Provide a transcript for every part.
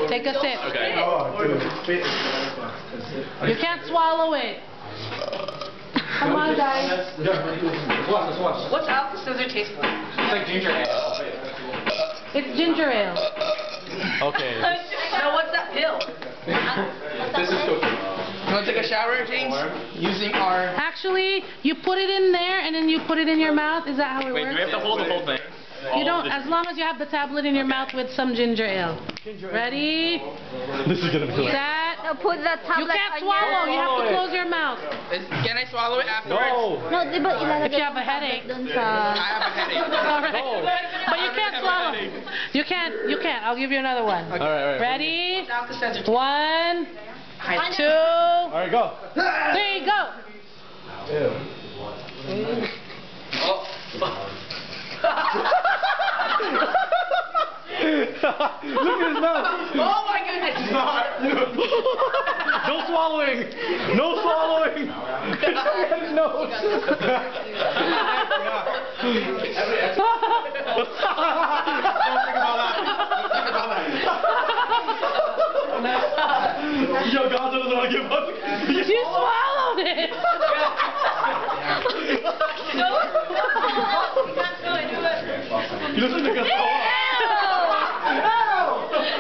Take a sip. Okay. You can't swallow it. Come on, guys. What's Alka-Seltzer taste like? It's like ginger ale. It's ginger ale. Okay. No, what's that pill? This is cooking. You want to take a shower, James? Using our... Actually, you put it in there and then you put it in your mouth. Is that how it Wait, do we works? have to hold the whole thing? You don't, as long as you have the tablet in your mouth with some ginger ale. Ready? This is gonna be like... Set. No, put the tablet You can't on swallow. You have to close your mouth. Can I swallow it afterwards? No, di ba ilalagay If you have a headache. dun I sa... have a headache. All right. But you can't swallow. You can't. You can't. I'll give you another one. All right. Ready? Alka-Seltzer. 1, 2, All right, go. 3, go. Look at his mouth. Oh my goodness! No swallowing. No swallowing. No. Yo, God doesn't want to give up. You swallowed it. He doesn't think that's so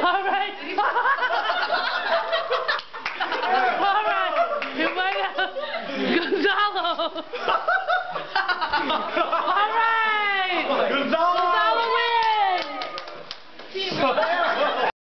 All right. All right. You might have Gonzalo. All right. Gonzalo! Gonzalo wins.